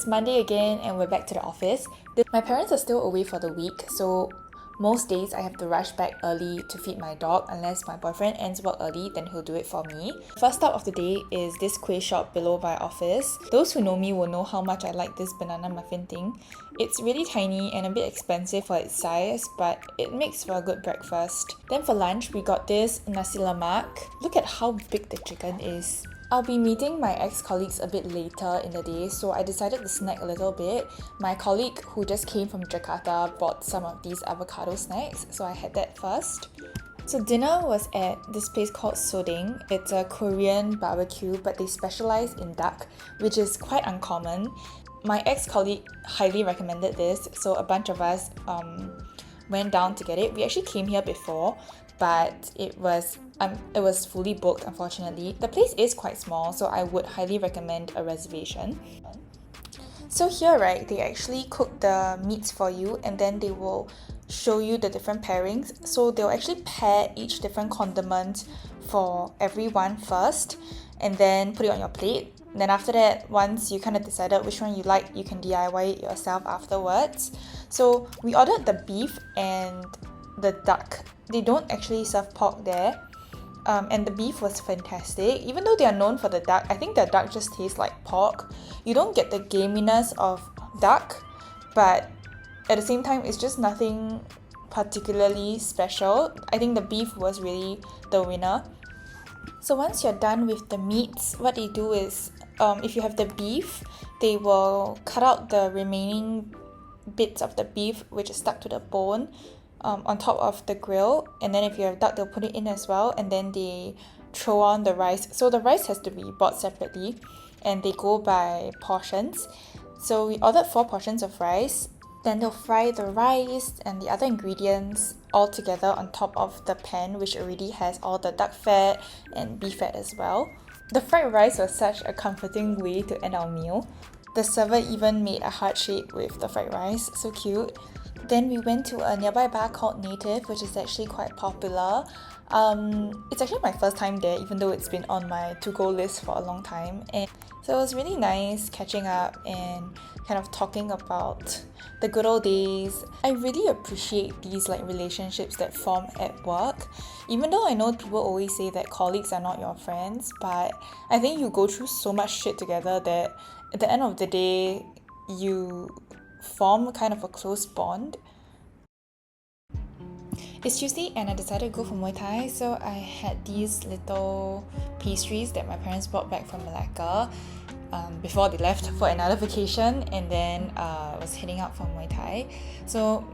Monday again and we're back to the office. My parents are still away for the week, so most days I have to rush back early to feed my dog unless my boyfriend ends work early, then he'll do it for me. First stop of the day is this kueh shop below my office. Those who know me will know how much I like this banana muffin thing. It's really tiny and a bit expensive for its size, but it makes for a good breakfast. Then for lunch, we got this nasi lemak. Look at how big the chicken is. I'll be meeting my ex-colleagues a bit later in the day, so I decided to snack a little bit. My colleague who just came from Jakarta bought some of these avocado snacks, so I had that first. So dinner was at this place called Sodeng. It's a Korean barbecue, but they specialize in duck, which is quite uncommon. My ex-colleague highly recommended this, so a bunch of us went down to get it. We actually came here before, but it was fully booked, unfortunately. The place is quite small, so I would highly recommend a reservation. So here, right, they actually cook the meats for you and then they will show you the different pairings. So they'll actually pair each different condiment for everyone first and then put it on your plate. Then after that, once you kind of decided which one you like, you can DIY it yourself afterwards. So we ordered the beef and the duck. They don't actually serve pork there. And the beef was fantastic. Even though they are known for the duck, I think the duck just tastes like pork. You don't get the gaminess of duck, but at the same time, it's just nothing particularly special. I think the beef was really the winner. So once you're done with the meats, what they do is, if you have the beef, they will cut out the remaining bits of the beef which is stuck to the bone on top of the grill, and then if you have duck, they'll put it in as well, and then they throw on the rice. So the rice has to be bought separately and they go by portions. So we ordered 4 portions of rice. Then they'll fry the rice and the other ingredients all together on top of the pan, which already has all the duck fat and beef fat as well. The fried rice was such a comforting way to end our meal. The server even made a heart shape with the fried rice, so cute. Then we went to a nearby bar called Native, which is actually quite popular. It's actually my first time there, even though it's been on my to-go list for a long time. And so it was really nice catching up and kind of talking about the good old days. I really appreciate these relationships that form at work. Even though I know people always say that colleagues are not your friends, but I think you go through so much shit together that at the end of the day, you form kind of a close bond. It's Tuesday and I decided to go for Muay Thai, so I had these little pastries that my parents brought back from Malacca before they left for another vacation, and then I was heading out for Muay Thai. So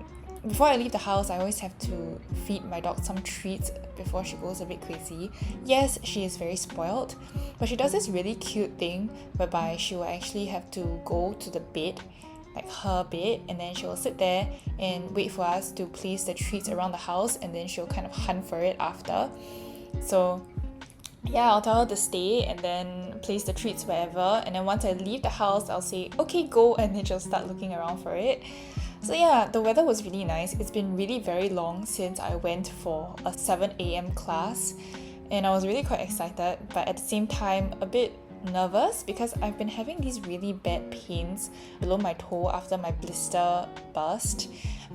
before I leave the house, I always have to feed my dog some treats before she goes a bit crazy. Yes, she is very spoiled, but she does this really cute thing whereby she will actually have to go to the bed, like her bed, and then she'll sit there and wait for us to place the treats around the house, and then she'll kind of hunt for it after. So yeah, I'll tell her to stay and then place the treats wherever, and then once I leave the house, I'll say, okay, go, and then she'll start looking around for it. So yeah, the weather was really nice. It's been really very long since I went for a 7 a.m. class, and I was really quite excited, but at the same time a bit nervous because I've been having these really bad pains below my toe after my blister burst,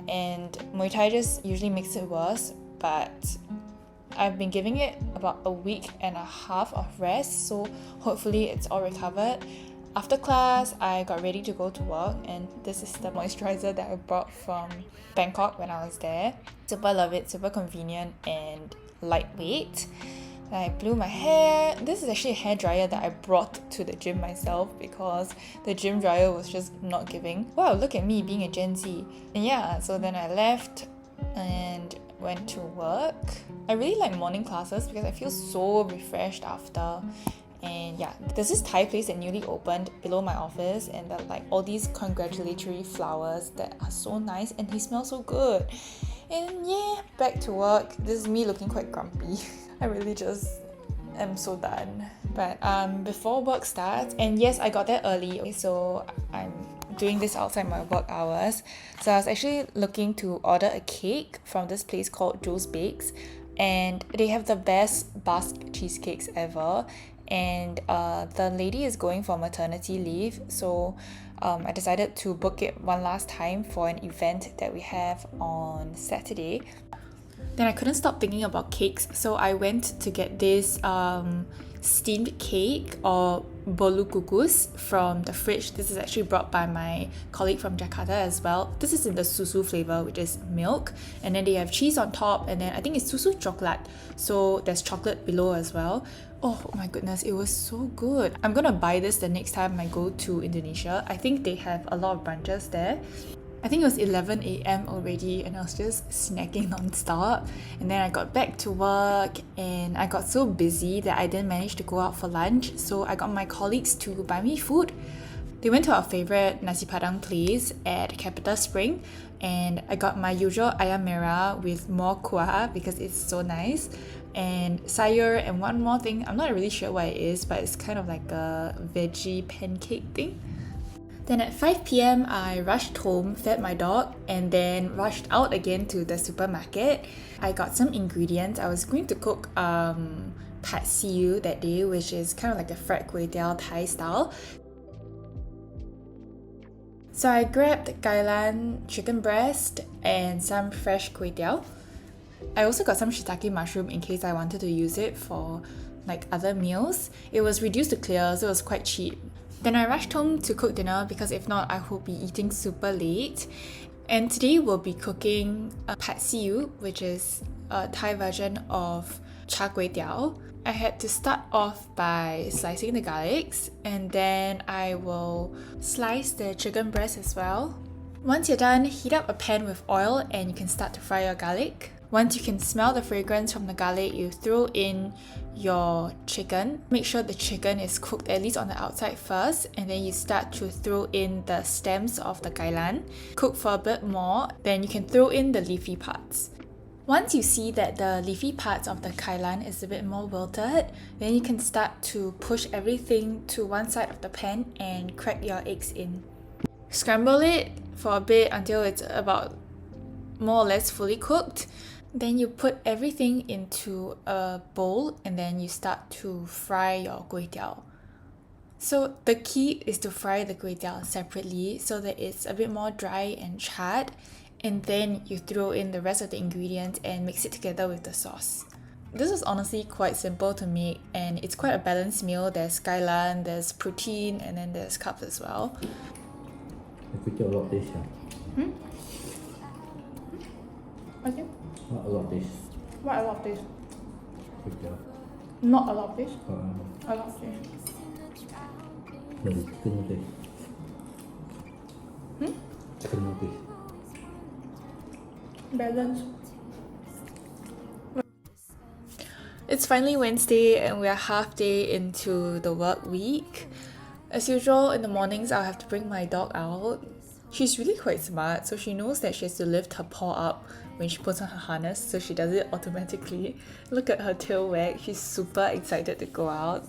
and Muay Thai just usually makes it worse. But I've been giving it about a week and a half of rest, so hopefully it's all recovered. After class, I got ready to go to work, and this is the moisturizer that I brought from Bangkok when I was there. Super love it, super convenient and lightweight. I blew my hair. This is actually a hair dryer that I brought to the gym myself because the gym dryer was just not giving. Wow, look at me being a Gen Z. And yeah, so then I left and went to work. I really like morning classes because I feel so refreshed after. And yeah, there's this Thai place that newly opened below my office, and there are all these congratulatory flowers that are so nice and they smell so good. And yeah, back to work. This is me looking quite grumpy. I really just am so done. But before work starts, and yes, I got there early, so I'm doing this outside my work hours. So I was actually looking to order a cake from this place called Joe's Bakes, and they have the best Basque cheesecakes ever. And the lady is going for maternity leave, so I decided to book it one last time for an event that we have on Saturday. Then I couldn't stop thinking about cakes, so I went to get this steamed cake or bolu kukus from the fridge. This is actually brought by my colleague from Jakarta as well. This is in the susu flavor, which is milk, and then they have cheese on top, and then I think it's susu coklat, so there's chocolate below as well. Oh my goodness, it was so good. I'm gonna buy this the next time I go to Indonesia. I think they have a lot of branches there. I think it was 11 a.m. already and I was just snacking non-stop, and then I got back to work and I got so busy that I didn't manage to go out for lunch, so I got my colleagues to buy me food. They went to our favourite nasi padang place at Capita Spring, and I got my usual ayam merah with more kuah because it's so nice, and sayur, and one more thing, I'm not really sure what it is, but it's kind of like a veggie pancake thing. Then at 5 p.m, I rushed home, fed my dog, and then rushed out again to the supermarket. I got some ingredients. I was going to cook pad see ew that day, which is kind of like a fried kway teow Thai style. So I grabbed kailan chicken breast and some fresh kway teow. I also got some shiitake mushroom in case I wanted to use it for like other meals. It was reduced to clear, so it was quite cheap. Then I rushed home to cook dinner because if not, I will be eating super late. And today we'll be cooking pad see ew, which is a Thai version of char kway teow. I had to start off by slicing the garlics, and then I will slice the chicken breast as well. Once you're done, heat up a pan with oil and you can start to fry your garlic. Once you can smell the fragrance from the garlic, you throw in your chicken. Make sure the chicken is cooked at least on the outside first, and then you start to throw in the stems of the kailan. Cook for a bit more, then you can throw in the leafy parts. Once you see that the leafy parts of the kailan is a bit more wilted, then you can start to push everything to one side of the pan and crack your eggs in. Scramble it for a bit until it's about more or less fully cooked. Then you put everything into a bowl and then you start to fry your kway teow. So the key is to fry the kway teow separately so that it's a bit more dry and charred, and then you throw in the rest of the ingredients and mix it together with the sauce. This is honestly quite simple to make, and it's quite a balanced meal. There's kailan, there's protein, and then there's carbs as well. Kway teow a lot of taste, yeah. I think Not a lot of taste. what a lot of taste. Kway teow. Not a lot of taste. A lot of taste. Dari chicken no taste. Chicken no taste. Balance. It's finally Wednesday and we are half day into the work week. As usual, in the mornings I'll have to bring my dog out. She's really quite smart, so she knows that she has to lift her paw up when she puts on her harness, so she does it automatically. Look at her tail wag, she's super excited to go out.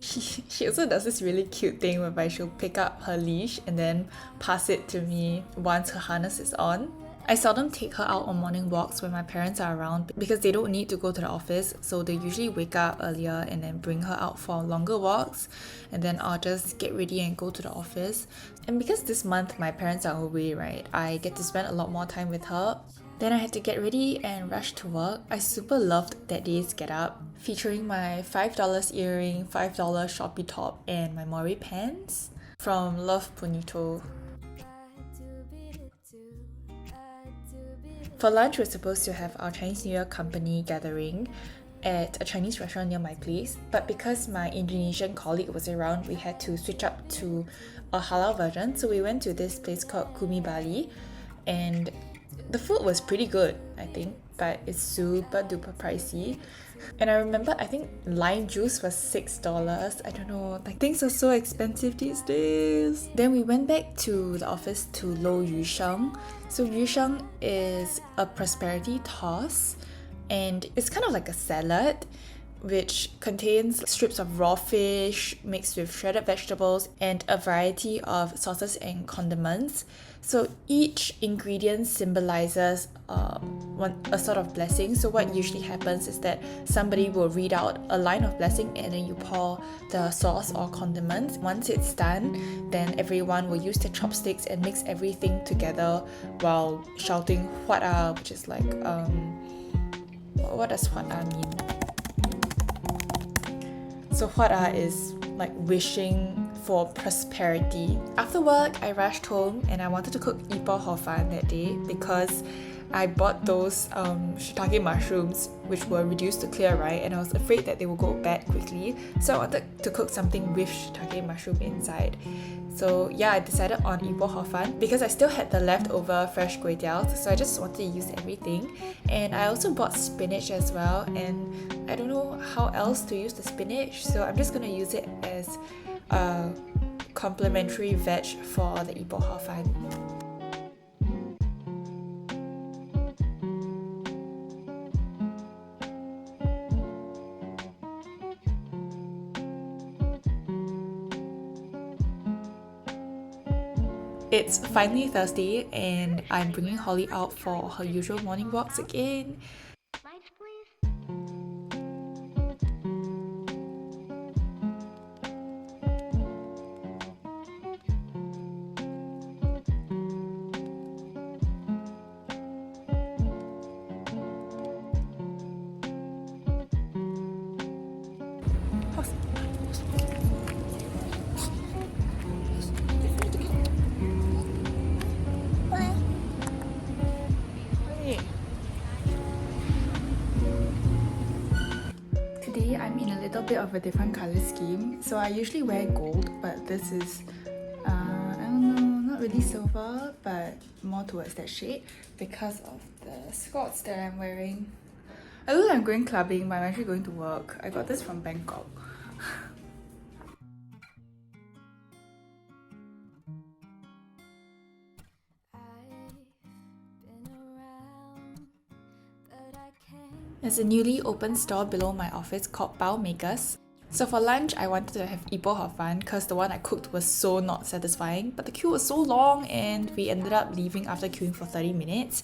She also does this really cute thing whereby she'll pick up her leash and then pass it to me once her harness is on. I seldom take her out on morning walks when my parents are around because they don't need to go to the office, so they usually wake up earlier and then bring her out for longer walks, and then I'll just get ready and go to the office. And because this month my parents are away, right, I get to spend a lot more time with her. Then I had to get ready and rush to work. I super loved that day's get up, featuring my $5 earring, $5 Shopee top, and my Mori pants from Love Bonito. For lunch, we're supposed to have our Chinese New Year company gathering at a Chinese restaurant near my place, but because my Indonesian colleague was around, we had to switch up to a halal version, so we went to this place called Kumi Bali, and the food was pretty good, I think, but it's super duper pricey. And I remember, I think lime juice was $6. I don't know, like things are so expensive these days. Then we went back to the office to Lo Yu Sheng. So Yu Sheng is a prosperity toss, and it's kind of like a salad which contains strips of raw fish mixed with shredded vegetables and a variety of sauces and condiments. So each ingredient symbolizes a sort of blessing. So what usually happens is that somebody will read out a line of blessing and then you pour the sauce or condiments. Once it's done, then everyone will use their chopsticks and mix everything together while shouting "Hwat which is like what does "Hwat mean? So "Hwat is like wishing for prosperity. After work, I rushed home and I wanted to cook Ipoh Hor Fun that day because I bought those shiitake mushrooms which were reduced to clear, right? And I was afraid that they will go bad quickly. So I wanted to cook something with shiitake mushroom inside. So yeah, I decided on Ipoh Hor Fun because I still had the leftover fresh kway teow, so I just wanted to use everything. And I also bought spinach as well, and I don't know how else to use the spinach, so I'm just gonna use it as a complimentary veg for the Ipoh Hor Fun. It's finally Thursday and I'm bringing Holly out for her usual morning walks again. Lights, please. Today I'm in a little bit of a different color scheme. So I usually wear gold, but this is I don't know, not really silver, but more towards that shade because of the skirts that I'm wearing. I look like I'm going clubbing, but I'm actually going to work. I got this from Bangkok. There's a newly opened store below my office called Bao Makers. So for lunch, I wanted to have Ipoh Hor Fun because the one I cooked was so not satisfying, but the queue was so long and we ended up leaving after queuing for 30 minutes.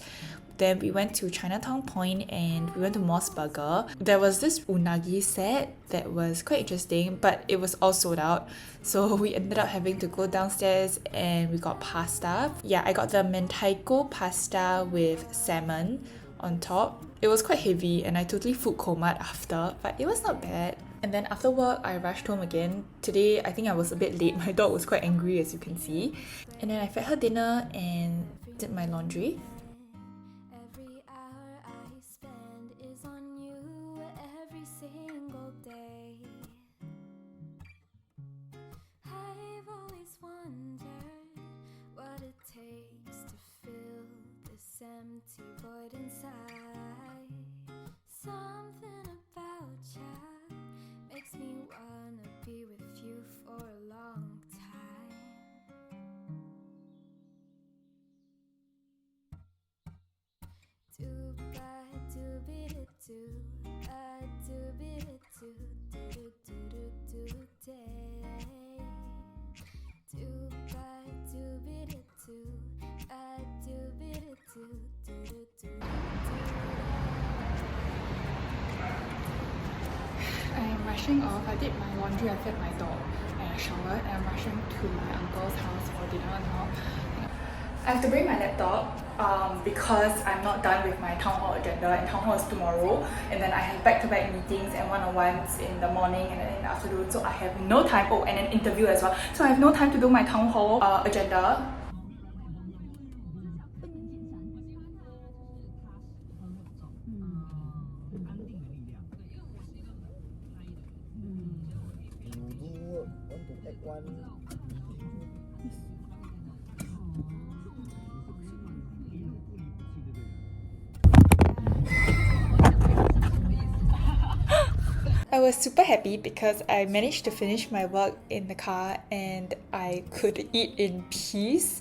Then we went to Chinatown Point and we went to Moss Burger. There was this unagi set that was quite interesting, but it was all sold out. So we ended up having to go downstairs and we got pasta. Yeah, I got the mentaiko pasta with salmon on top. It was quite heavy and I totally food comaed after, but it was not bad. And then after work, I rushed home again. Today, I think I was a bit late. My dog was quite angry, as you can see. And then I fed her dinner and did my laundry. Every hour I spend is on you every single day. I've always wondered what it takes to fill this empty void inside. Something about you makes me wanna be with you for a long time. Do ba do be do do be do day. Do ba do be do be do. I'm rushing off. I did my laundry, I fed my dog, and I showered, and I'm rushing to my uncle's house for dinner now. I have to bring my laptop because I'm not done with my town hall agenda, and town hall is tomorrow, and then I have back-to-back meetings and one-on-ones in the morning and then in the afternoon, so I have no time. Oh, and an interview as well, so I have no time to do my town hall agenda. I was super happy because I managed to finish my work in the car and I could eat in peace.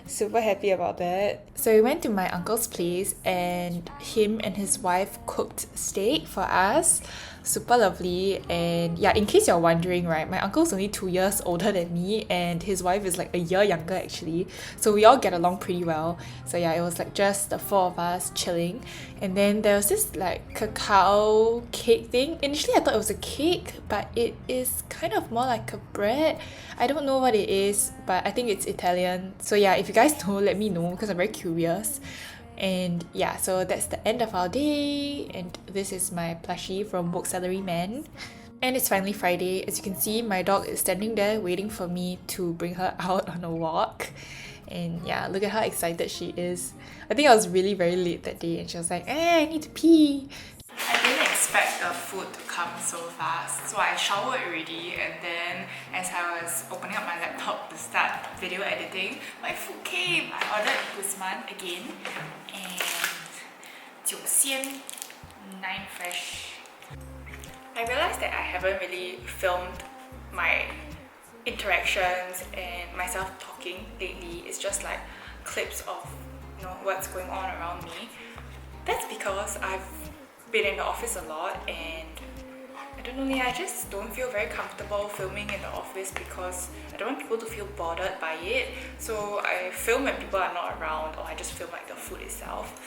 Super happy about that. So we went to my uncle's place and him and his wife cooked steak for us. super lovely. And yeah, in case you're wondering, right, my uncle's only 2 years older than me and his wife is like a year younger actually, so we all get along pretty well. So yeah, it was like just the four of us chilling. And then there was this like cacao cake thing. Initially I thought it was a cake, but it is kind of more like a bread. I don't know what it is, but I think it's Italian. So yeah, if you guys know, let me know because I'm very curious. And yeah, so that's the end of our day, and this is my plushie from Booksellary Man. And it's finally Friday. As you can see, my dog is standing there waiting for me to bring her out on a walk. And yeah, look at how excited she is. I think I was really very late that day and she was like, I need to pee. I didn't expect the food to come so fast, so I showered already, and then as I was opening up my laptop to start video editing, my food came. I ordered Guzman again, and 酒仙 9 fresh. I realized that I haven't really filmed my interactions and myself talking lately. It's just like clips of what's going on around me. That's because I've been in the office a lot, and I don't know, I just don't feel very comfortable filming in the office because I don't want people to feel bothered by it. So I film when people are not around, or I just film like the food itself.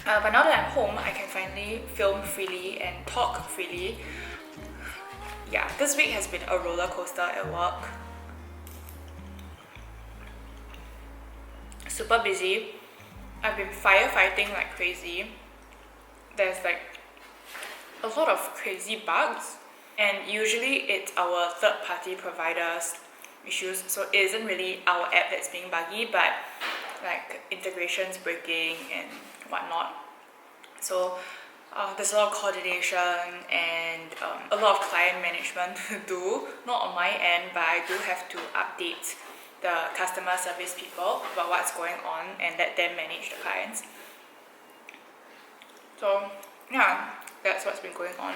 But now that I'm home, I can finally film freely and talk freely. Yeah, this week has been a roller coaster at work. Super busy. I've been firefighting like crazy. There's like a lot of crazy bugs, and usually it's our third-party providers issues, so it isn't really our app that's being buggy, but like integrations breaking and whatnot. So there's a lot of coordination and a lot of client management to do, not on my end, but I do have to update the customer service people about what's going on and let them manage the clients. So yeah, that's what's been going on.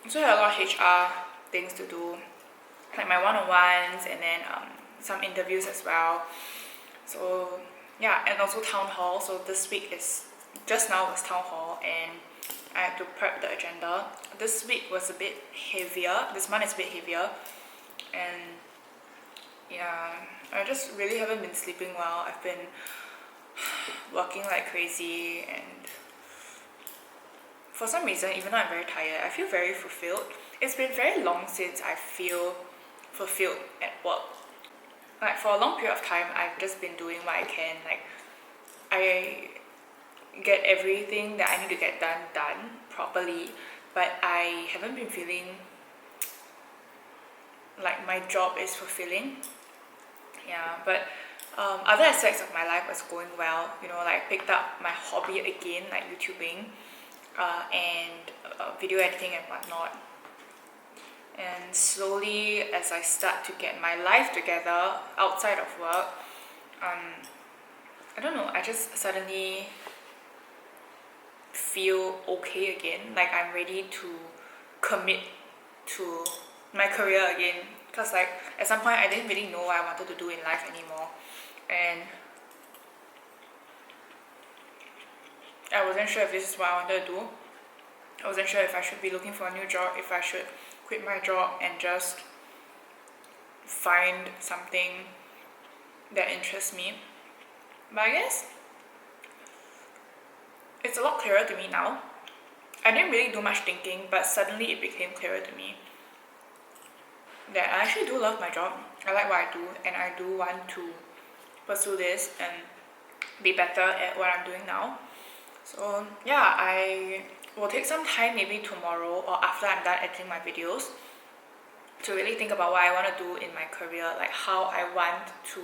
So I had a lot of HR things to do, like my one-on-ones, and then some interviews as well. So yeah, and also town hall. So this week is, just now was town hall, and I had to prep the agenda. This week was a bit heavier. This month is a bit heavier, and yeah, I just really haven't been sleeping well. I've been working like crazy, and for some reason, even though I'm very tired, I feel very fulfilled. It's been very long since I feel fulfilled at work. Like for a long period of time, I've just been doing what I can. Like I get everything that I need to get done properly, but I haven't been feeling like my job is fulfilling. Yeah, but other aspects of my life was going well. Like I picked up my hobby again, like YouTubing, and video editing and whatnot. And slowly, as I start to get my life together outside of work, I don't know, I just suddenly feel okay again. Like I'm ready to commit to my career again. Because like at some point I didn't really know what I wanted to do in life anymore. And I wasn't sure if this is what I wanted to do. I wasn't sure if I should be looking for a new job, if I should quit my job and just find something that interests me. But I guess it's a lot clearer to me now. I didn't really do much thinking, but suddenly it became clearer to me that I actually do love my job. I like what I do, and I do want to pursue this and be better at what I'm doing now. So yeah, I will take some time, maybe tomorrow or after I'm done editing my videos, to really think about what I want to do in my career, like how I want to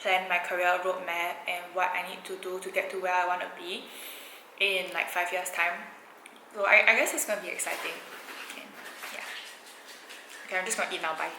plan my career roadmap and what I need to do to get to where I want to be in like 5 years time. So I guess it's going to be exciting. And yeah. Okay, I'm just going to eat now, bye.